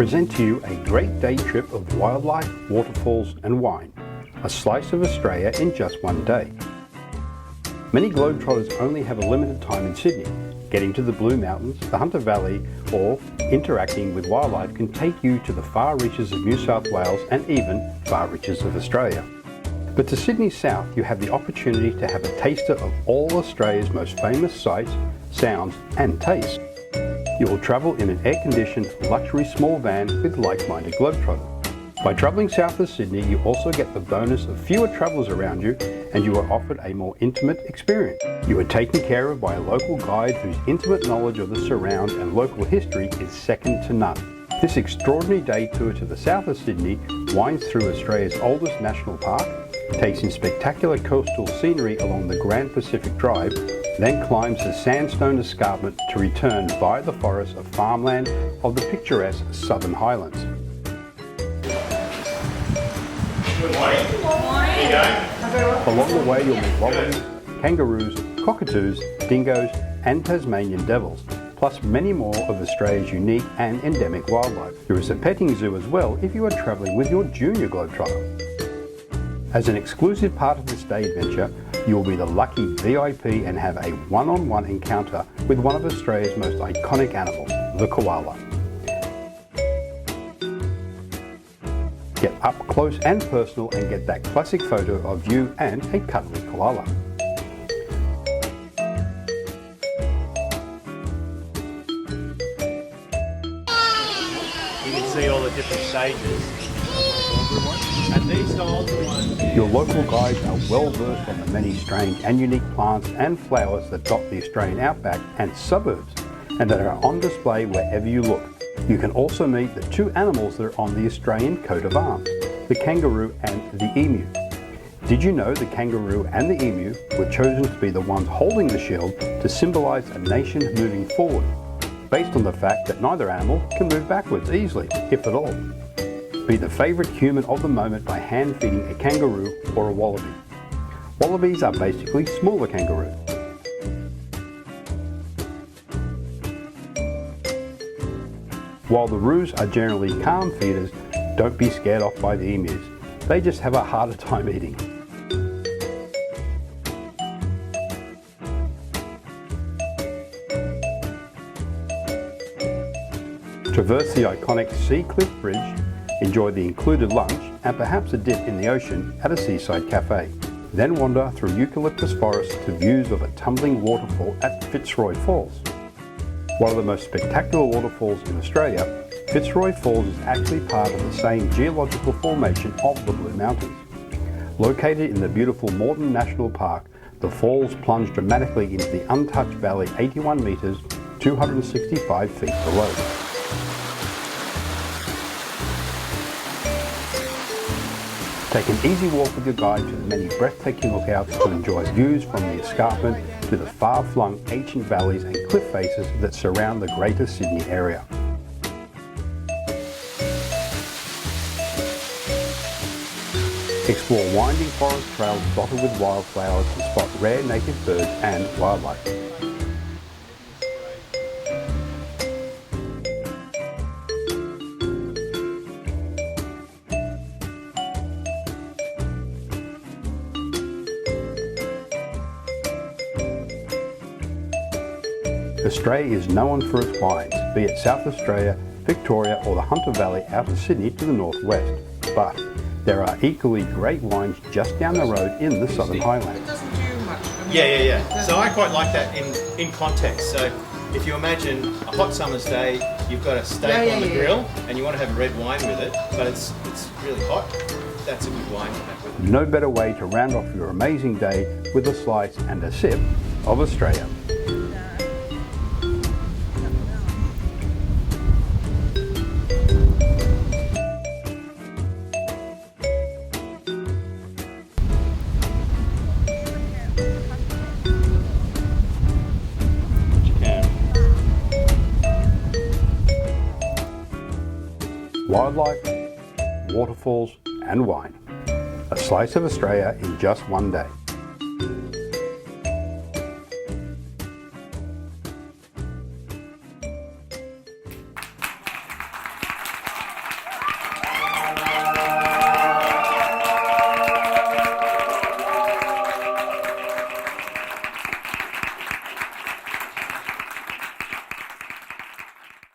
present to you a great day trip of wildlife, waterfalls and wine. A slice of Australia in just one day. Many globetrotters only have a limited time in Sydney. Getting to the Blue Mountains, the Hunter Valley or interacting with wildlife can take you to the far reaches of New South Wales and even far reaches of Australia. But to Sydney South you have the opportunity to have a taster of all Australia's most famous sights, sounds and tastes. You will travel in an air-conditioned luxury small van with like-minded globetrotters. By travelling south of Sydney, you also get the bonus of fewer travellers around you and you are offered a more intimate experience. You are taken care of by a local guide whose intimate knowledge of the surround and local history is second to none. This extraordinary day tour to the south of Sydney winds through Australia's oldest national park, takes in spectacular coastal scenery along the Grand Pacific Drive, then climbs the sandstone escarpment to return via the forests of farmland of the picturesque Southern Highlands. Good morning. Good morning. How you going? Along the way you'll meet wallabies, kangaroos, cockatoos, dingoes and Tasmanian devils, plus many more of Australia's unique and endemic wildlife. There is a petting zoo as well if you are travelling with your junior globetrotter. As an exclusive part of this day adventure, you will be the lucky VIP and have a one-on-one encounter with one of Australia's most iconic animals, the koala. Get up close and personal and get that classic photo of you and a cuddly koala. You can see all the different stages. And these styles are ones. Your local guides are well versed on the many strange and unique plants and flowers that dot the Australian outback and suburbs, and that are on display wherever you look. You can also meet the two animals that are on the Australian coat of arms, the kangaroo and the emu. Did you know the kangaroo and the emu were chosen to be the ones holding the shield to symbolise a nation moving forward, based on the fact that neither animal can move backwards easily, if at all? Be the favourite human of the moment by hand feeding a kangaroo or a wallaby. Wallabies are basically smaller kangaroos. While the roos are generally calm feeders, don't be scared off by the emus. They just have a harder time eating. Traverse the iconic Sea Cliff Bridge, enjoy the included lunch and perhaps a dip in the ocean at a seaside cafe. Then wander through eucalyptus forest to views of a tumbling waterfall at Fitzroy Falls. One of the most spectacular waterfalls in Australia, Fitzroy Falls is actually part of the same geological formation of the Blue Mountains. Located in the beautiful Moreton National Park, the falls plunge dramatically into the untouched valley 81 metres, 265 feet below. Take an easy walk with your guide to the many breathtaking lookouts to enjoy views from the escarpment to the far-flung ancient valleys and cliff faces that surround the Greater Sydney area. Explore winding forest trails dotted with wildflowers to spot rare native birds and wildlife. Australia is known for its wines, be it South Australia, Victoria or the Hunter Valley out of Sydney to the northwest. But there are equally great wines just down the road in the Southern Highlands. Yeah. So I quite like that in context. So if you imagine a hot summer's day, you've got a steak on the grill and you want to have a red wine with it, but it's really hot, that's a good wine to have with it. No better way to round off your amazing day with a slice and a sip of Australia. Wildlife, waterfalls and wine. A slice of Australia in just one day.